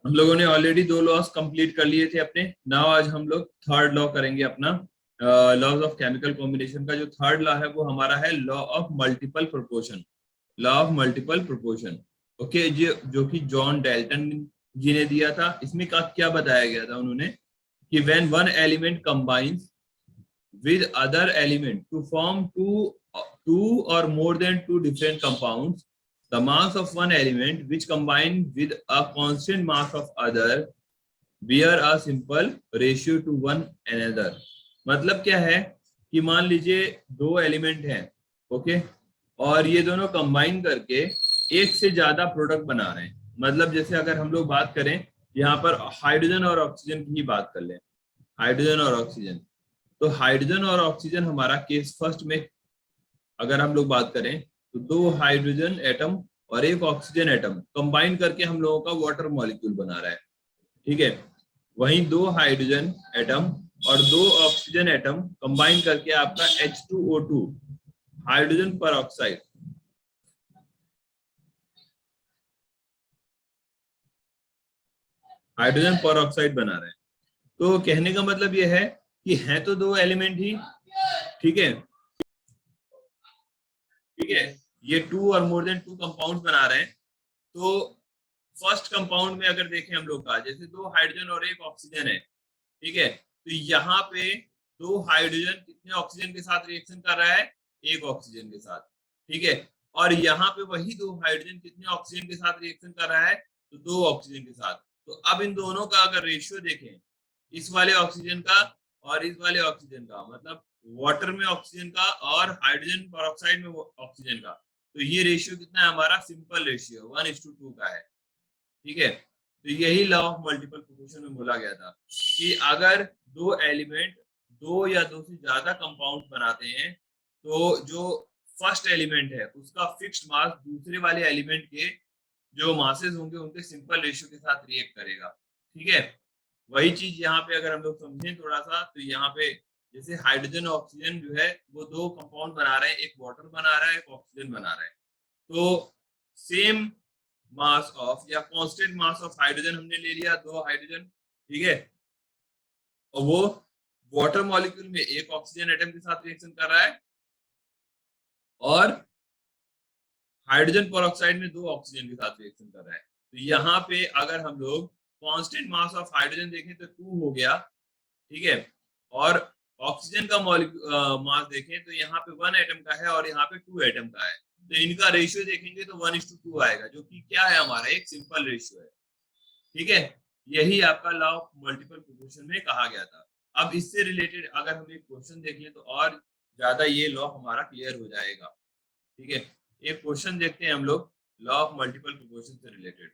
हम लोगों ने ऑलरेडी 2 लॉस कंप्लीट कर लिए थे अपने। नाउ आज हम लोग थर्ड लॉ करेंगे अपना। लॉज ऑफ केमिकल कॉम्बिनेशन का जो थर्ड लॉ है वो हमारा है law of multiple proportion. Law of multiple proportion. Okay, जो कि जॉन डेल्टन जी ने दिया था। इसमें क्या बताया गया था उन्होंने कि when one element combines with other element to form two or more than two different compounds, the mass of one element which combined with a constant mass of other bear a simple ratio to one another। मतलब क्या है कि मान लीजिए दो element हैं, okay, और ये दोनों कंबाइन करके एक से ज्यादा प्रोडक्ट बना रहे हैं। मतलब जैसे अगर हम लोग बात करें यहाँ पर हाइड्रोजन और ऑक्सीजन की ही बात कर लें, हाइड्रोजन और ऑक्सीजन। तो हाइड्रोजन और ऑक्सीजन हमारा केस फर्स्ट में अगर हम लोग बात करें तो दो हाइड्रोजन एटम और एक ऑक्सीजन एटम कंबाइन करके हम लोगों का वाटर मॉलिक्यूल बना रहा है, ठीक है। वहीं दो हाइड्रोजन एटम और दो ऑक्सीजन एटम कंबाइन करके आपका H2O2 हाइड्रोजन पर ऑक्साइड, हाइड्रोजन पर ऑक्साइड बना रहे हैं। तो कहने का मतलब यह है कि हैं तो दो एलिमेंट ही, ठीक है, ठीक है। ये टू और मोर देन टू कंपाउंड बना रहे हैं। तो फर्स्ट कंपाउंड में अगर देखें हम लोग का, जैसे दो हाइड्रोजन और एक ऑक्सीजन है, ठीक है। तो यहाँ पे दो हाइड्रोजन कितने ऑक्सीजन के साथ रिएक्शन कर रहा है, एक ऑक्सीजन के साथ, ठीक है। और यहाँ पे वही दो हाइड्रोजन कितने ऑक्सीजन के साथ रिएक्शन कर रहा है, तो दो ऑक्सीजन के साथ। तो अब इन दोनों का अगर रेशियो देखें, इस वाले ऑक्सीजन का और इस वाले ऑक्सीजन का, मतलब वाटर में ऑक्सीजन का और हाइड्रोजन पर में ऑक्सीजन का, तो ये रेशियो कितना है हमारा, सिंपल रेशियो 1:2 का है, ठीक है। तो यही लॉ ऑफ मल्टीपल प्रोपोर्शन में बोला गया था कि अगर दो एलिमेंट दो या दो से ज्यादा कंपाउंड बनाते हैं तो जो फर्स्ट एलिमेंट है उसका फिक्स्ड मास दूसरे वाले एलिमेंट के जो मासेस होंगे उनके सिंपल रेशियो के साथ रिएक्ट करेगा, ठीक है। वही चीज यहाँ पे अगर हम लोग समझें थोड़ा सा, तो यहाँ पे जैसे हाइड्रोजन ऑक्सीजन जो है वो दो कंपाउंड बना रहे हैं, एक वाटर बना रहा है, एक ऑक्सीजन बना रहा है। तो सेम मास ऑफ या कांस्टेंट मास ऑफ हाइड्रोजन हमने ले लिया, दो हाइड्रोजन, ठीक है, और वो वाटर मॉलिक्यूल में एक ऑक्सीजन एटम के साथ रिएक्शन कर रहा है और हाइड्रोजन पेरोक्साइड में दो ऑक्सीजन के साथ रिएक्शन कर रहा है। तो यहाँ पे अगर हम लोग कांस्टेंट मास ऑफ हाइड्रोजन देखें तो 2 हो गया, ठीक है, और ऑक्सीजन का मास देखें तो यहाँ पे 1 एटम का है और यहाँ पे 2 एटम का है। तो इनका रेशियो देखेंगे तो 1:2 आएगा, जो कि क्या है हमारा एक सिंपल रेशियो है, ठीक है। यही आपका लॉ ऑफ मल्टीपल प्रोपोर्शन में कहा गया था। अब इससे रिलेटेड अगर हम एक क्वेश्चन देख लें तो और ज्यादा ये लॉ हमारा क्लियर हो जाएगा, ठीक है। एक क्वेश्चन देखते हैं हम लोग लॉ ऑफ मल्टीपल प्रोपोर्शन से रिलेटेड।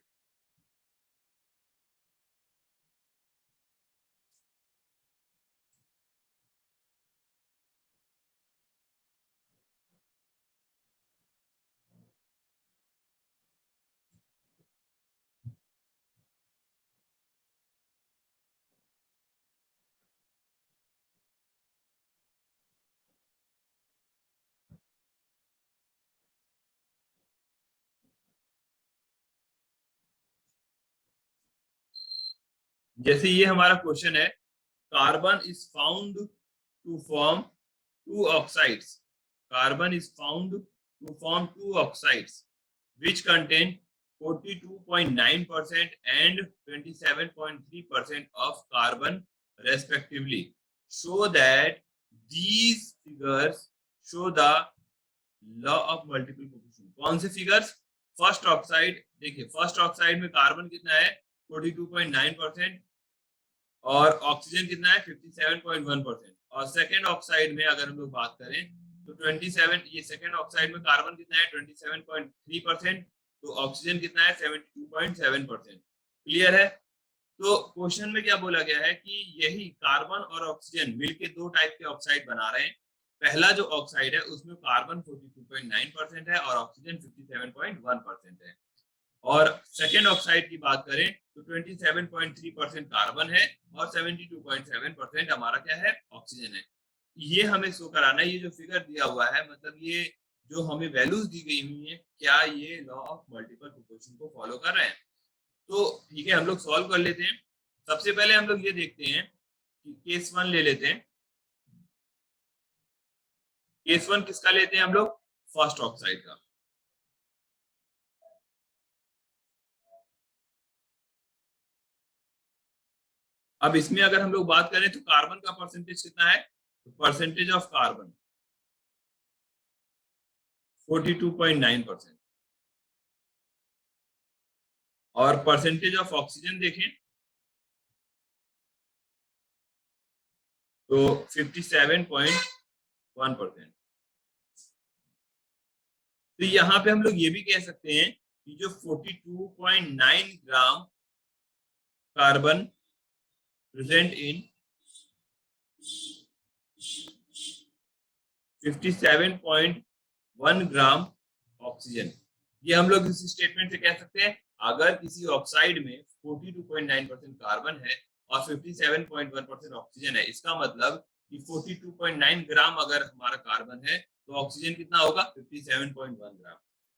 जैसे ये हमारा क्वेश्चन है, carbon is found to form two oxides, carbon is found to form two oxides which contain 42.9% and 27.3% of carbon respectively. Show that these figures show the law of multiple proportion। कौन से figures, first oxide देखिए, first oxide में carbon कितना है 42.9% और oxygen कितना है 57.1%। और सेकेंड ऑक्साइड में अगर हम लोग बात करें तो 27, ये सेकेंड ऑक्साइड में कार्बन कितना है 27.3%, तो ऑक्सीजन कितना है 72.7%। क्लियर है। तो क्वेश्चन में क्या बोला गया है कि यही कार्बन और ऑक्सीजन मिलके दो टाइप के ऑक्साइड बना रहे हैं। पहला जो ऑक्साइड है उसमें कार्बन 42.9% है और ऑक्सीजन 57.1% है। और सेकेंड ऑक्साइड की बात करें तो 27.3% कार्बन है और 72.7% हमारा क्या है, ऑक्सीजन है। ये हमें शो कराना है, ये जो फिगर दिया हुआ है मतलब ये जो हमें वैल्यूज दी गई हुई है, क्या ये लॉ ऑफ मल्टीपल प्रोपोर्शन को फॉलो कर रहे हैं। तो ठीक है, हम लोग सॉल्व कर लेते हैं। सबसे पहले हम लोग ये देखते हैं कि केस 1 ले लेते हैं। केस 1 किसका लेते हैं हम लोग? फर्स्ट ऑक्साइड का। अब इसमें अगर हम लोग बात करें तो कार्बन का परसेंटेज कितना है? Percentage of carbon 42.9%। और परसेंटेज ऑफ ऑक्सीजन देखें तो 57.1%। तो यहाँ पे हम लोग ये भी कह सकते हैं कि जो 42.9 gram carbon present in 57.1 gram oxygen, ये हम लोग इस स्टेटमेंट से कह सकते हैं अगर किसी ऑक्साइड में 42.9% कार्बन है और 57.1% ऑक्सीजन है, इसका मतलब कि 42.9 ग्राम अगर हमारा कार्बन है तो ऑक्सीजन कितना होगा? 57.1 ग्राम।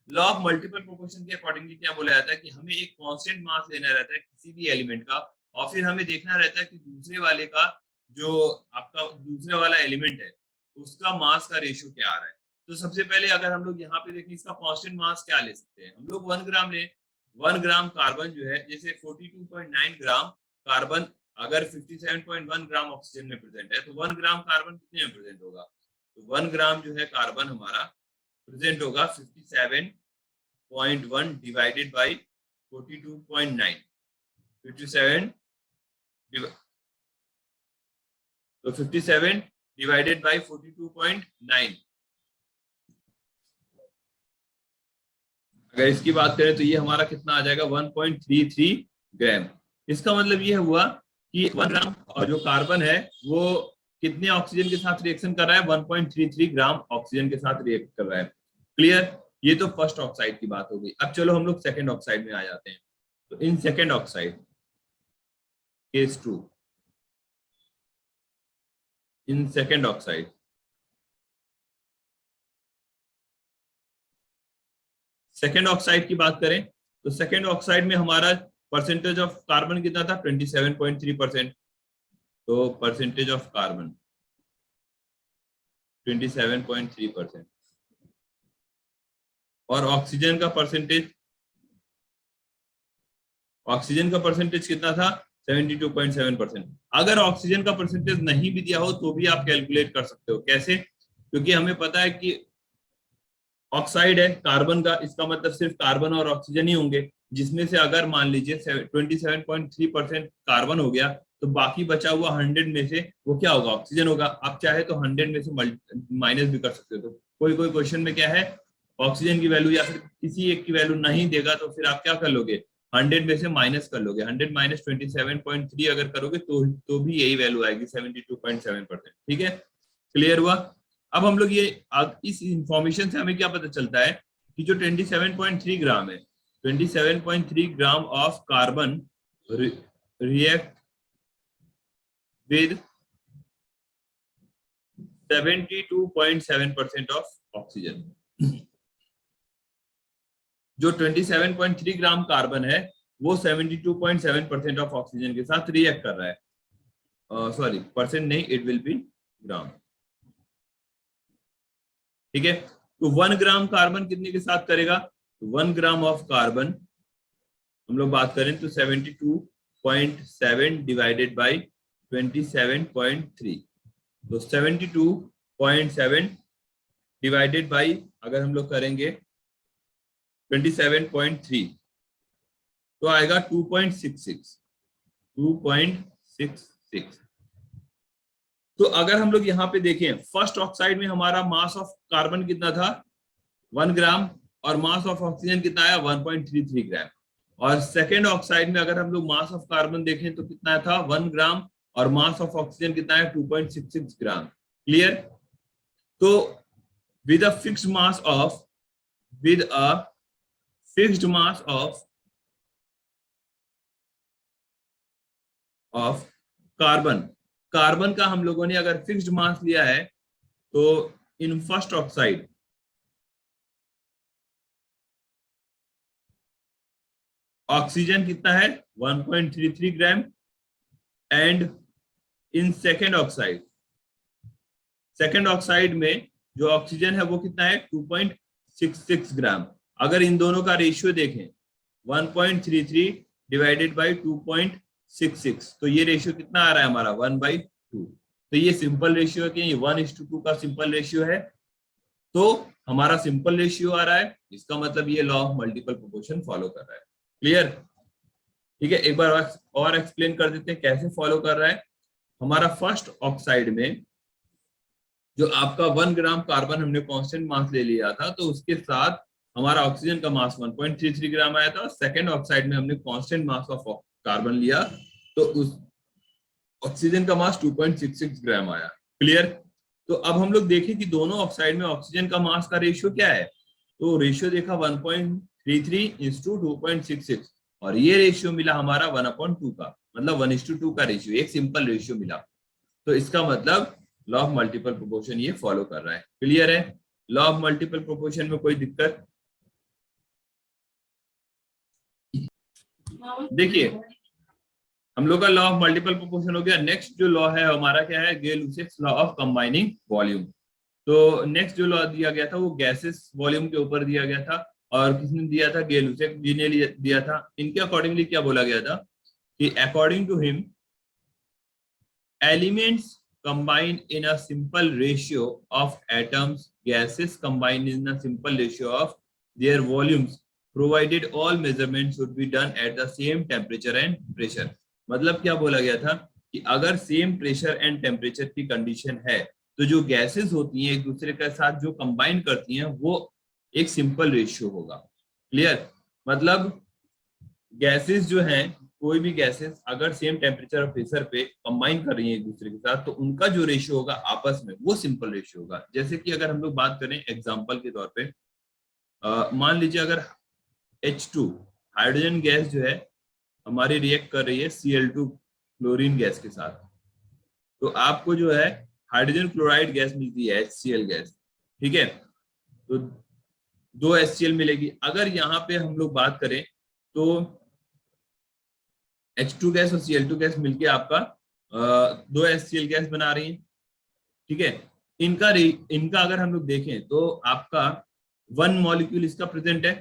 लॉ ऑफ मल्टीपल प्रोपोर्शन के अकॉर्डिंगली क्या बोला जाता है कि हमें एक कांस्टेंट मास लेना रहता है किसी भी एलिमेंट का, और फिर हमें देखना रहता है कि दूसरे वाले का, जो आपका दूसरे वाला एलिमेंट है, उसका मास का रेशियो क्या आ रहा है। तो सबसे पहले अगर हम लोग यहाँ पे देखें इसका कांस्टेंट मास क्या ले सकते हैं हम लोग? 1 ग्राम ले। 1 ग्राम कार्बन जो है, जैसे 42.9 ग्राम कार्बन अगर 57.1 ग्राम ऑक्सीजन में प्रेजेंट है तो 1 ग्राम कार्बन कितने में प्रेजेंट होगा? तो 1 ग्राम जो है कार्बन हमारा प्रेजेंट होगा 57.1 डिवाइडेड बाई 42.9। 57 तो 57 डिवाइडेड बाई 42.9। अगर इसकी बात करें तो ये हमारा कितना आ जाएगा? 1.33 ग्राम। इसका मतलब ये हुआ कि 1 ग्राम और जो कार्बन है वो कितने ऑक्सीजन के साथ रिएक्शन कर रहा है? 1.33 ग्राम ऑक्सीजन के साथ रिएक्ट कर रहा है। क्लियर? ये तो फर्स्ट ऑक्साइड की बात हो गई। अब चलो हम लोग सेकेंड ऑक्साइड में आ जाते हैं। तो in second oxide case 2, in second oxide second oxide की बात करें तो सेकेंड ऑक्साइड में हमारा परसेंटेज ऑफ कार्बन कितना था? 27.3%। तो परसेंटेज ऑफ कार्बन 27.3%। और ऑक्सीजन का परसेंटेज कितना था? 72.7%। अगर ऑक्सीजन का परसेंटेज नहीं भी दिया हो तो भी आप कैलकुलेट कर सकते हो। कैसे? क्योंकि हमें पता है कि ऑक्साइड है कार्बन का, इसका मतलब सिर्फ कार्बन और ऑक्सीजन ही होंगे, जिसमें से अगर मान लीजिए 27.3% कार्बन हो गया तो बाकी बचा हुआ 100 में से वो क्या होगा? ऑक्सीजन होगा। आप चाहे तो 100 में से माइनस भी कर सकते हो। तो कोई कोई क्वेश्चन में क्या है, ऑक्सीजन की वैल्यू या फिर किसी एक की वैल्यू नहीं देगा तो फिर आप क्या कर लोगे? 100 में से माइनस कर लोगे। 100 माइनस 27.3 अगर करोगे तो भी यही वैल्यू आएगी 72.7%। ठीक है, क्लियर हुआ? अब हम लोग ये इस इंफॉर्मेशन से हमें क्या पता चलता है कि जो 27.3 ग्राम है, 27.3 gram of carbon react with 72.7% of oxygen. जो 27.3 ग्राम कार्बन है वो 72.7% ऑफ ऑक्सीजन के साथ रिएक्ट कर रहा है। सॉरी, परसेंट नहीं, इट विल बी ग्राम। ठीक है, तो 1 ग्राम कार्बन कितने के साथ करेगा? तो 1 ग्राम ऑफ कार्बन हम लोग बात करें तो 72.7 डिवाइडेड बाई 27.3। तो 72.7 डिवाइडेड बाई अगर हम लोग करेंगे 27.3 तो आएगा 2.66। तो अगर हम लोग यहाँ पे देखें फर्स्ट ऑक्साइड में हमारा मास ऑफ कार्बन कितना था? 1 ग्राम, और मास ऑफ ऑक्सीजन कितना आया? 1.33 ग्राम। और सेकेंड ऑक्साइड में अगर हम लोग मास ऑफ कार्बन देखें तो कितना था? 1 ग्राम, और मास ऑफ ऑक्सीजन कितना है? 2.66 ग्राम। क्लियर? तो with a fixed mass of carbon का हम लोगों ने अगर फिक्स्ड मास लिया है तो इन फर्स्ट ऑक्साइड ऑक्सीजन कितना है 1.33 ग्राम, एंड इन सेकेंड ऑक्साइड में जो ऑक्सीजन है वो कितना है 2.66 ग्राम। अगर इन दोनों का रेशियो देखें 1.33 डिवाइडेड बाई 2.66, तो ये रेशियो कितना आ रहा है हमारा 1/2। तो ये सिंपल रेशियो है कि 1:2 का सिंपल रेशियो है, तो हमारा सिंपल रेशियो आ रहा है, इसका मतलब ये law of multiple proportion follow कर रहा है। क्लियर? ठीक है, एक बार और एक्सप्लेन कर देते हैं कैसे फॉलो कर रहा है। हमारा फर्स्ट ऑक्साइड में जो आपका 1 ग्राम कार्बन हमने कांस्टेंट मास ले लिया था, तो उसके साथ हमारा ऑक्सीजन का मास 1.33 ग्राम आया था। सेकेंड ऑक्साइड में हमने कांस्टेंट मास ऑफ कार्बन लिया, तो उस ऑक्सीजन का मास 2.66 ग्राम आया। क्लियर? तो अब हम लोग देखें कि दोनों ऑक्साइड में ऑक्सीजन का मास का रेशियो क्या है। तो रेशियो देखा 1.33:2.66, और ये रेशियो मिला हमारा 1/2 का, मतलब 1:2 का रेशियो, एक सिंपल रेशियो मिला। तो इसका मतलब लॉ ऑफ मल्टीपल प्रोपोर्शन ये फॉलो कर रहा है। क्लियर है? लॉ ऑफ मल्टीपल प्रोपोर्शन में कोई दिक्कत? देखिए, हम लोग का लॉ ऑफ मल्टीपल प्रोपोर्शन हो गया। नेक्स्ट जो लॉ है हमारा क्या है, गे-लुसाक्स लॉ ऑफ कंबाइनिंग वॉल्यूम। तो नेक्स्ट जो लॉ दिया गया था वो गैसेस वॉल्यूम के ऊपर दिया गया था, और किसने दिया था, गे-लुसाक जी ने दिया था। इनके अकॉर्डिंगली क्या बोला गया था कि according to him elements combine in a simple ratio of atoms, gases combine in a simple ratio of their volumes, provided all measurements should be done at the same temperature and pressure। मतलब क्या बोला गया था कि अगर same pressure and temperature की condition है, तो जो गैसेस होती हैं एक दूसरे के साथ जो कंबाइन करती हैं वो एक सिंपल रेशियो होगा। क्लियर? मतलब गैसेस जो हैं, कोई भी गैसेस अगर सेम टेम्परेचर और प्रेशर पे कंबाइन कर रही है एक दूसरे के साथ, तो उनका जो रेशियो होगा आपस में वो सिंपल रेशियो होगा। जैसे कि अगर हम लोग बात करें एग्जांपल के तौर पे, मान लीजिए अगर H2 हाइड्रोजन गैस जो है हमारी रिएक्ट कर रही है Cl2 क्लोरीन गैस के साथ, तो आपको जो है हाइड्रोजन क्लोराइड गैस मिलती है HCl गैस। ठीक है, तो 2 HCl मिलेगी। अगर यहाँ पे हम लोग बात करें तो H2 गैस और Cl2 गैस मिलके आपका 2 HCl गैस बना रही है। ठीक है, इनका अगर हम लोग देखें तो आपका 1 मॉलिक्यूल इसका प्रेजेंट है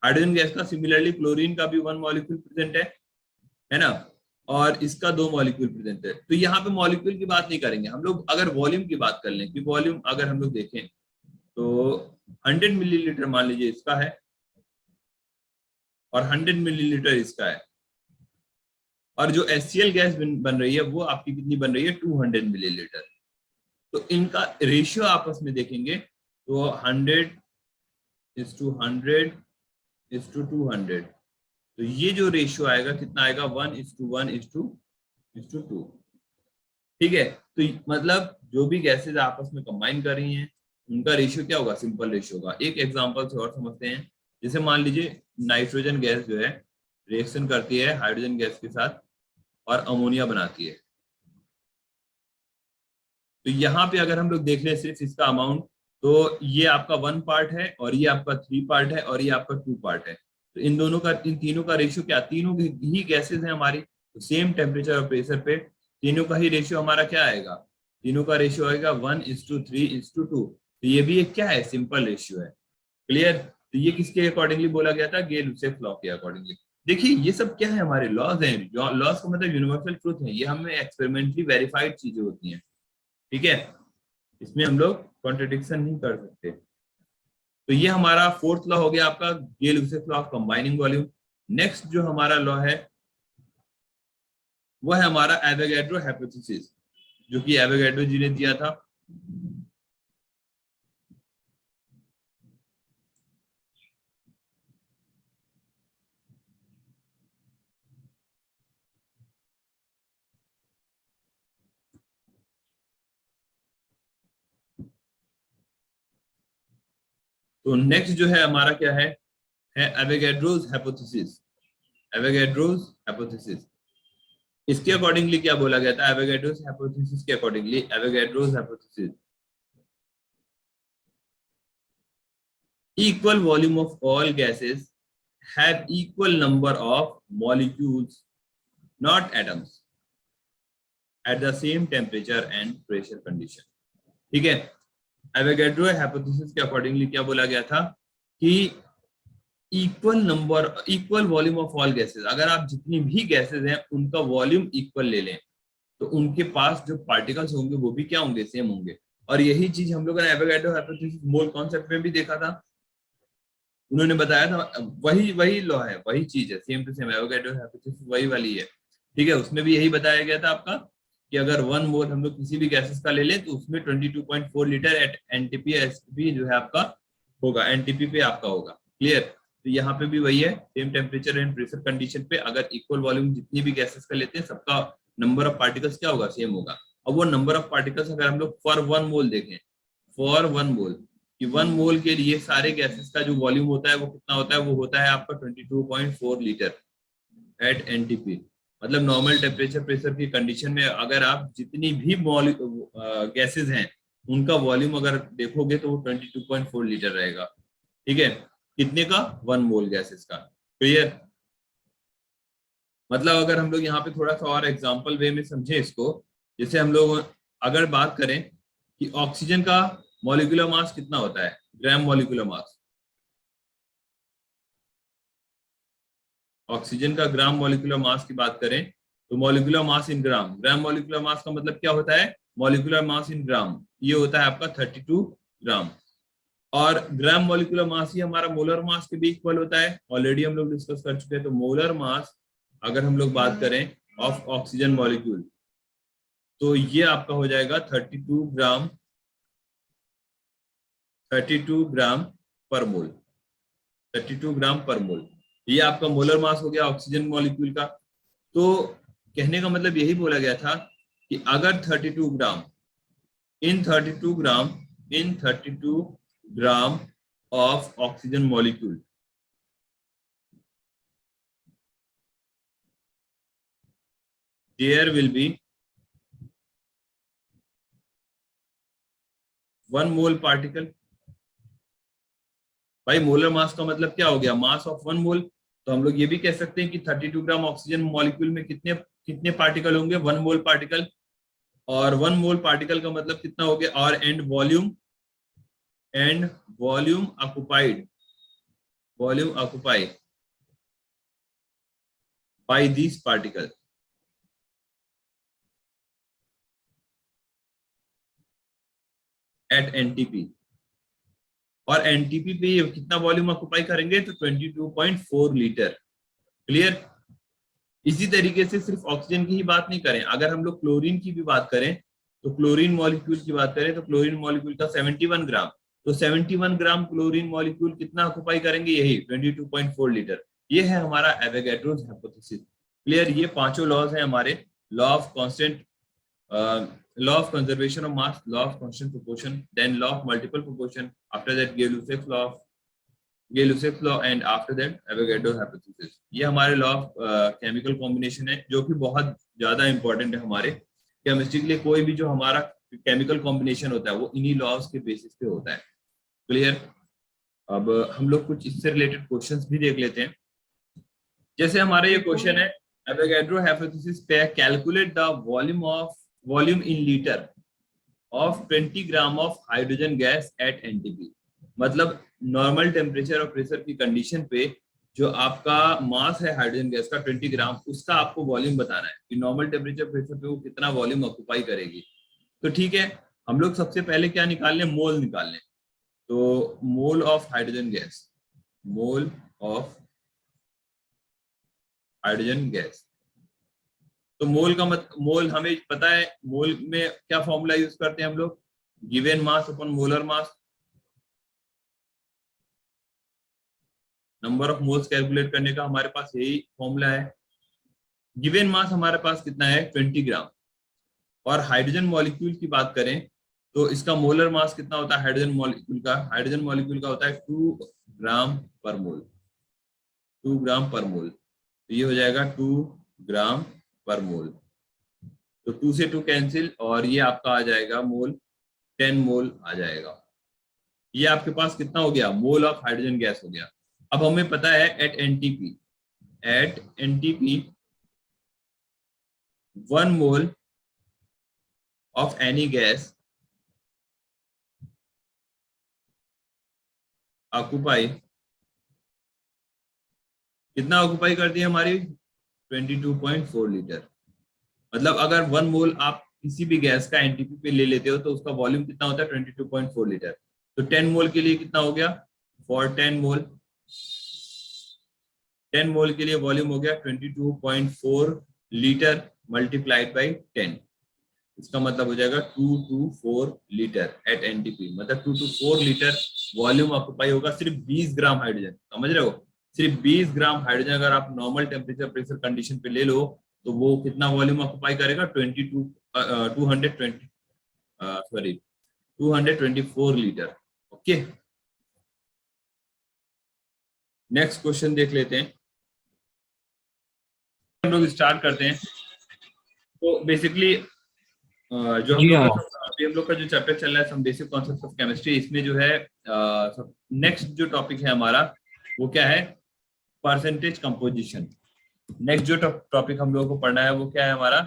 हाइड्रोजन गैस का, सिमिलरली क्लोरीन का भी 1 मॉलिक्यूल प्रेजेंट है ना, और इसका 2 मॉलिक्यूल प्रेजेंट है। तो यहाँ पे मॉलिक्यूल की बात नहीं करेंगे हम लोग, अगर वॉल्यूम की बात कर लें कि वॉल्यूम अगर हम लोग देखें तो 100 मिलीलीटर मान लीजिए इसका है, और 100 मिलीलीटर इसका है, और जो HCl गैस बन रही है वो आपकी कितनी बन रही है 200 मिलीलीटर। तो इनका रेशियो आपस में देखेंगे तो 100:100:200, तो ये जो रेशियो आएगा कितना आएगा 1:1:2। ठीक है, तो मतलब जो भी गैसेज आपस में कंबाइन कर रही हैं उनका रेशियो क्या होगा, सिंपल रेशियो होगा। एक एग्जांपल से और समझते हैं, जैसे मान लीजिए नाइट्रोजन गैस जो है रिएक्शन करती है हाइड्रोजन गैस के साथ और अमोनिया बनाती है। तो यहाँ पे अगर हम लोग देख लें सिर्फ इसका अमाउंट, तो ये आपका 1 पार्ट है, और ये आपका 3 पार्ट है, और ये आपका 2 पार्ट है। तो इन तीनों का रेशियो क्या, तीनों ही गैसेज हैं हमारी, तो सेम टेम्परेचर और प्रेशर पे तीनों का ही रेशियो हमारा क्या आएगा, तीनों का रेशियो आएगा 1:3:2। तो ये भी एक क्या है, सिंपल रेशियो है। क्लियर? तो ये किसके अकॉर्डिंगली बोला गया था, गे-लुसाक लॉ के अकॉर्डिंगली। देखिए ये सब क्या है, हमारे लॉज हैं। लॉज का मतलब यूनिवर्सल ट्रूथ है, ये हमें एक्सपेरिमेंटली वेरीफाइड चीजें होती हैं। ठीक है, इसमें हम लोग कॉन्ट्रडिक्शन नहीं कर सकते। तो ये हमारा फोर्थ लॉ हो गया आपका Gay-Lussac law of combining volume. Next जो हमारा लॉ है वो है हमारा एवोगैड्रो हाइपोथेसिस, जो कि एवोगैड्रो जी ने दिया था। तो नेक्स्ट जो है हमारा क्या है एवोगैड्रोस हाइपोथेसिस। एवोगैड्रोस हाइपोथेसिस, इसके अकॉर्डिंगली क्या बोला गया था, एवोगैड्रोस हाइपोथेसिस के accordingly, Avogadro's hypothesis equal volume of all gases have equal number of molecules, not atoms, at the same temperature and pressure condition. ठीक है, एवोगैड्रो हाइपोथेसिस के accordingly क्या बोला गया था कि equal volume of all gases, अगर आप जितनी भी गैसेस हैं उनका वॉल्यूम इक्वल ले लें तो उनके पास जो पार्टिकल्स होंगे वो भी क्या होंगे, सेम होंगे। और यही चीज हम लोगों ने एवोगैड्रो हाइपोथेसिस मोल कॉन्सेप्ट में भी देखा था, उन्होंने बताया था वही लॉ है, वही चीज है, same to same Avogadro hypothesis वही वाली है। ठीक है, उसमें भी यही बताया गया था आपका कि अगर 1 मोल हम लोग किसी भी गैसेस का ले लें तो उसमें 22.4 लीटर एट एनटीपी एसटीपी जो है आपका होगा, एनटीपी पे आपका होगा। क्लियर, तो यहाँ पे भी वही है, same temperature and pressure condition पे अगर इक्वल वॉल्यूम जितनी भी गैसेस का लेते हैं सबका नंबर ऑफ पार्टिकल्स क्या होगा, सेम होगा। अब वो नंबर ऑफ पार्टिकल्स अगर हम लोग फॉर 1 मोल देखें, फॉर 1 मोल कि 1 मोल के लिए सारे गैसेस का जो वॉल्यूम होता है वो कितना होता है, वो होता है आपका 22.4 लीटर एट एनटीपी। मतलब नॉर्मल टेम्परेचर प्रेशर की कंडीशन में अगर आप जितनी भी गैसेस हैं उनका वॉल्यूम अगर देखोगे तो वो 22.4 लीटर रहेगा। ठीक है, कितने का, 1 मोल गैसेस का। क्लियर, मतलब अगर हम लोग यहाँ पे थोड़ा सा और एग्जांपल वे में समझे इसको, जैसे हम लोग अगर बात करें कि ऑक्सीजन का मॉलिक्यूलर मास कितना होता है, ग्राम मॉलिक्यूलर मास, ऑक्सीजन का ग्राम मॉलिक्यूलर मास की बात करें तो मॉलिक्यूलर मास इन ग्राम, ग्राम मॉलिक्यूलर मास का मतलब क्या होता है, मॉलिक्यूलर मास इन ग्राम, ये होता है आपका 32 ग्राम। और ग्राम मॉलिक्यूलर मास ही हमारा मोलर मास के भी इक्वल होता है, ऑलरेडी हम लोग डिस्कस कर चुके हैं। तो मोलर मास अगर हम लोग बात करें ऑफ ऑक्सीजन मॉलिक्यूल तो ये आपका हो जाएगा 32 ग्राम पर मोल, 32 ग्राम पर मोल, ये आपका मोलर मास हो गया ऑक्सीजन मॉलिक्यूल का। तो कहने का मतलब यही बोला गया था कि अगर 32 ग्राम इन 32 gram of oxygen molecule, there will be 1 mole particle. भाई मोलर मास का मतलब क्या हो गया, मास ऑफ 1 मोल। तो हम लोग ये भी कह सकते हैं कि 32 ग्राम ऑक्सीजन मॉलिक्यूल में कितने कितने पार्टिकल होंगे, 1 मोल पार्टिकल। और 1 मोल पार्टिकल का मतलब कितना हो गया, और and volume occupied by this particle at NTP. और एनटीपी पे ये कितना वॉल्यूम ऑक्युपाई करेंगे, तो 22.4 लीटर। क्लियर, इसी तरीके से सिर्फ ऑक्सीजन की ही बात नहीं करें, अगर हम लोग क्लोरीन की भी बात करें तो क्लोरीन मॉलिक्यूल की बात करें तो क्लोरीन मॉलिक्यूल का 71 ग्राम, तो 71 ग्राम क्लोरीन मॉलिक्यूल कितना ऑक्युपाई करेंगे, यही 22.4 लीटर। ये है हमारा एवोगैड्रोस हाइपोथेसिस। क्लियर, ये पांचों लॉज हैं हमारे, law of constant, law of conservation of mass, law of constant proportion, then law of multiple proportion, after that Gay-Lussac's law and after that Avogadro's hypothesis। ये हमारे law of chemical combination है जो कि बहुत ज्यादा important है हमारे chemistry के लिए। कोई भी जो हमारा केमिकल कॉम्बिनेशन होता है वो इन्हीं लॉज के बेसिस पे होता है। क्लियर, अब हम लोग कुछ इससे रिलेटेड क्वेश्चंस भी देख लेते हैं। जैसे हमारा ये क्वेश्चन है, एवोगैड्रो हाइपोथेसिस पे calculate the volume in litre of 20 gram of hydrogen gas at NTP. मतलब नॉर्मल टेम्परेचर और प्रेशर की कंडीशन पे जो आपका मास है हाइड्रोजन गैस का 20 ग्राम, उसका आपको वॉल्यूम बताना है कि नॉर्मल टेम्परेचर प्रेशर पे वो कितना वॉल्यूम ऑक्युपाई करेगी। तो ठीक है, हम लोग सबसे पहले क्या निकाल लें, मोल निकाल लें। तो mole of hydrogen gas, mole of hydrogen gas, तो मोल का मोल हमें पता है, मोल में क्या फॉर्मूला यूज करते हैं हम लोग, given mass upon molar mass. Number of moles calculate करने का हमारे पास यही फॉर्मूला है। गिवन मास हमारे पास कितना है, 20 ग्राम। और हाइड्रोजन मॉलिक्यूल की बात करें तो इसका मोलर मास कितना होता है, हाइड्रोजन मॉलिक्यूल का होता है 2 ग्राम पर मोल, 2 ग्राम पर मोल। तो ये हो जाएगा 2 ग्राम पर मोल। तो 2 से 2 कैंसिल और ये आपका आ जाएगा मोल, 10 मोल आ जाएगा। ये आपके पास कितना हो गया, मोल ऑफ हाइड्रोजन गैस हो गया। अब हमें पता है at NTP 1 mole of any gas occupy, कितना ऑक्यूपाई करती है हमारी 22.4 लीटर। मतलब अगर 1 मोल आप किसी भी गैस का एनटीपी पे ले लेते हो तो उसका वॉल्यूम कितना होता है 22.4 लीटर। तो 10 मोल के लिए कितना हो गया, फॉर 10 मोल के लिए वॉल्यूम हो गया 22.4 लीटर मल्टीप्लाइड बाई 10। इसका मतलब हो जाएगा 224 लीटर एट एनटीपी, मतलब 224 लीटर वॉल्यूम ऑक्यूपाई होगा सिर्फ 20 ग्राम हाइड्रोजन। समझ रहे हो, सिर्फ 20 ग्राम हाइड्रोजन अगर आप नॉर्मल टेम्परेचर प्रेशर कंडीशन पे ले लो तो वो कितना वॉल्यूम ऑक्यूपाई करेगा 224 लीटर। ओके, नेक्स्ट क्वेश्चन देख लेते हैं, हम लोग स्टार्ट करते हैं। तो बेसिकली जो हम लोग का अभी हम लोग का जो चैप्टर चल रहा है some basic concepts of chemistry, इसमें जो है नेक्स्ट जो टॉपिक है हमारा वो क्या है, परसेंटेज कंपोजिशन। नेक्स्ट जो टॉपिक हम लोगों को पढ़ना है वो क्या है हमारा,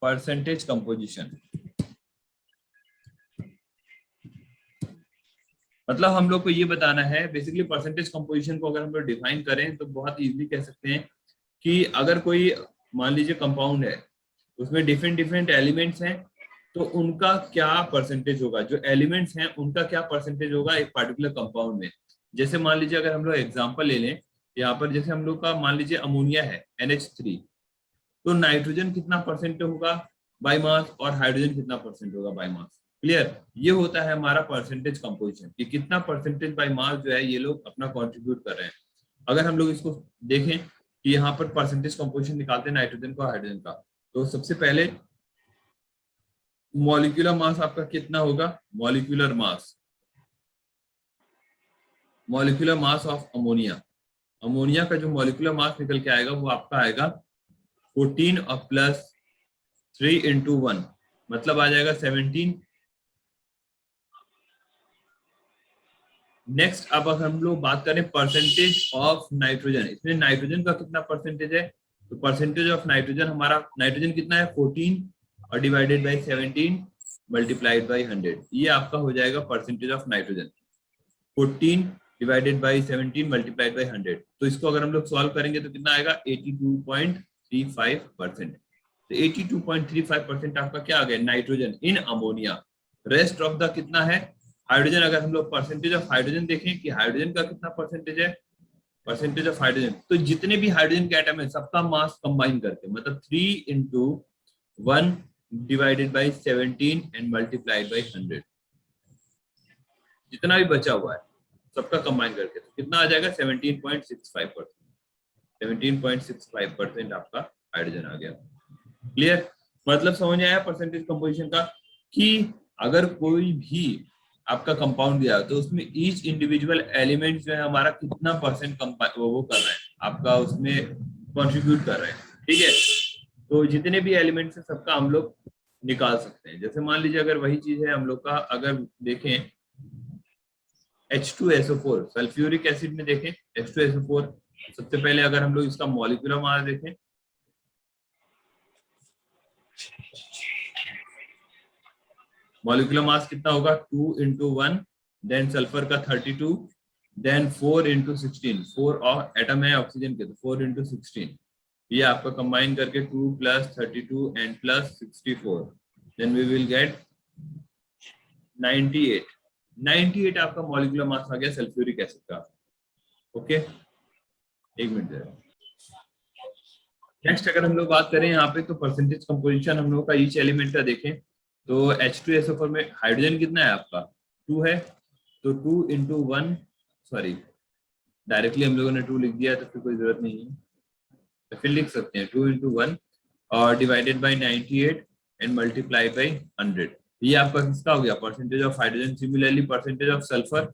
परसेंटेज कंपोजिशन। मतलब हम लोग को ये बताना है बेसिकली परसेंटेज कंपोजिशन को अगर हम लोग डिफाइन करें तो बहुत इजीली कह सकते हैं कि अगर कोई मान लीजिए कंपाउंड है उसमें डिफरेंट एलिमेंट्स हैं तो उनका क्या परसेंटेज होगा, जो एलिमेंट्स हैं उनका क्या परसेंटेज होगा एक पार्टिकुलर कंपाउंड में। जैसे मान लीजिए अगर हम लोग एग्जांपल ले लें, यहाँ पर जैसे हम लोग का मान लीजिए अमोनिया है NH3, तो नाइट्रोजन कितना परसेंट होगा बाय मास और हाइड्रोजन कितना परसेंट होगा बाय मास। क्लियर, ये होता है हमारा परसेंटेज कंपोजिशन कि कितना परसेंटेज बाय मास जो है ये लोग अपना कंट्रीब्यूट कर रहे हैं। अगर हम लोग इसको देखें कि यहाँ पर परसेंटेज कंपोजिशन निकालते हैं नाइट्रोजन का हाइड्रोजन का, तो सबसे पहले मॉलिक्यूलर मास आपका कितना होगा, molecular mass of ammonia, ammonia का जो मॉलिक्यूलर मास निकल के आएगा वो आपका आएगा 14 और प्लस 3 into 1 मतलब आ जाएगा 17। नेक्स्ट अब अगर हम लोग बात करें परसेंटेज ऑफ नाइट्रोजन, इसमें नाइट्रोजन का कितना परसेंटेज है, तो परसेंटेज ऑफ नाइट्रोजन हमारा, नाइट्रोजन कितना है 14 और डिवाइडेड बाई 17 मल्टीप्लाइड बाई 100, ये आपका हो जाएगा percentage of nitrogen 14 divided by 17 multiplied by 100। तो इसको अगर हम लोग सॉल्व करेंगे तो कितना आएगा 82.35%। तो 82.35% आपका क्या आ गया nitrogen in ammonia. Rest of the कितना है हाइड्रोजन। अगर हम लोग परसेंटेज ऑफ हाइड्रोजन देखें कि हाइड्रोजन का कितना परसेंटेज है, परसेंटेज ऑफ हाइड्रोजन, तो जितने भी हाइड्रोजन के एटम है सबका मास कंबाइन करके मतलब 3 into 1 divided by 17 and multiplied by 100, जितना भी बचा हुआ है सबका कंबाइन करके तो कितना आ जाएगा 17.65%। 17.65% आपका हाइड्रोजन आ गया। क्लियर, मतलब समझ में आया परसेंटेज कंपोजिशन का कि अगर कोई भी आपका कंपाउंड दिया तो उसमें ईच इंडिविजुअल एलिमेंट जो है हमारा कितना परसेंट वो कर रहे हैं आपका उसमें कंट्रीब्यूट कर रहे हैं। ठीक है, तो जितने भी एलिमेंट्स है सबका हम लोग निकाल सकते हैं। जैसे मान लीजिए अगर वही चीज है हम लोग का अगर देखें H2SO4 सल्फ्यूरिक एसिड में देखें H2SO4, सबसे पहले अगर हम लोग इसका मॉलिक्यूलर मास देखें, मॉलिक्यूलर मास कितना होगा 2 into 1, देन सल्फर का 32, देन 4 into 16, 4 और एटम है ऑक्सीजन के तो 4 into 16, ये आपका कंबाइन करके 2 plus 32 and plus 64, then we will get 98 आपका मॉलिक्यूलर मास आ गया सल्फ्यूरिक एसिड का। ओके, एक मिनट। नेक्स्ट अगर हम लोग बात करें यहाँ पे तो परसेंटेज कंपोजिशन हम लोग का ईच एलिमेंट का देखें तो H2SO4 में हाइड्रोजन कितना है आपका 2 है, तो 2 into 1, सॉरी डायरेक्टली हम लोगों ने 2 लिख दिया तो फिर कोई जरूरत नहीं है, तो फिर लिख सकते हैं 2 into 1 और divided by 98 and multiply by 100, ये आपका किसका हो गया percentage of hydrogen. Similarly percentage of sulphur,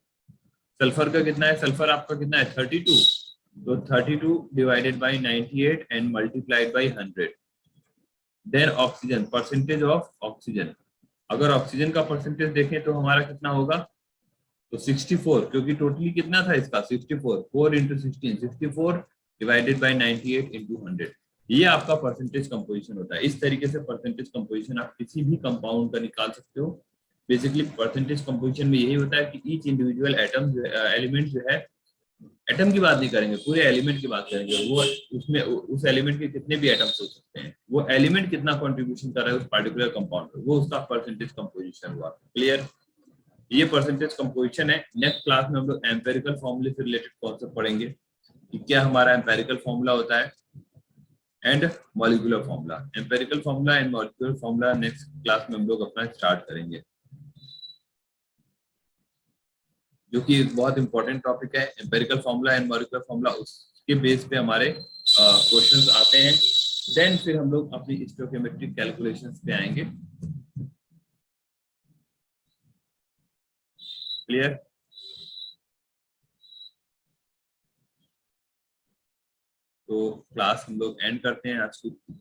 sulphur का कितना है, सल्फर आपका कितना है 32, तो 32 divided by 98 and multiplied by 100। Then oxygen, percentage of oxygen, अगर ऑक्सीजन का परसेंटेज देखें तो हमारा कितना होगा तो 64, क्योंकि टोटली कितना था इसका 64, 4 इंटू 16, 64 डिवाइडेड बाई 98 इंटू 100, ये आपका परसेंटेज कंपोजिशन होता है। इस तरीके से परसेंटेज कंपोजिशन आप किसी भी कंपाउंड का निकाल सकते हो। बेसिकली परसेंटेज कंपोजिशन में यही होता है कि ईच इंडिविजुअल एटम एलिमेंट जो है, एटम की बात नहीं करेंगे, पूरे एलिमेंट की बात करेंगे, वो उसमें उस एलिमेंट के कितने भी एटम्स हो सकते हैं, वो एलिमेंट कितना कंट्रीब्यूशन कर रहा है उस पार्टिकुलर कंपाउंड में, वो उसका परसेंटेज कंपोजिशन हुआ। क्लियर? ये परसेंटेज कंपोजिशन है। नेक्स्ट क्लास में हम लोग एम्पेरिकल फॉर्मूले से रिलेटेड कॉन्सेप्ट पढ़ेंगे कि क्या हमारा एम्पेरिकल फॉर्मूला होता है and molecular formula. Empirical formula and molecular formula next class में हम लोग अपना स्टार्ट करेंगे, जो कि एक बहुत इंपॉर्टेंट टॉपिक है। Empirical formula and molecular formula, उसके बेस पे हमारे क्वेश्चंस आते हैं। देन फिर हम लोग अपनी स्टोइकियोमेट्रिक कैलकुलेशंस पे आएंगे। क्लियर? तो क्लास हम लोग एंड करते हैं आज की।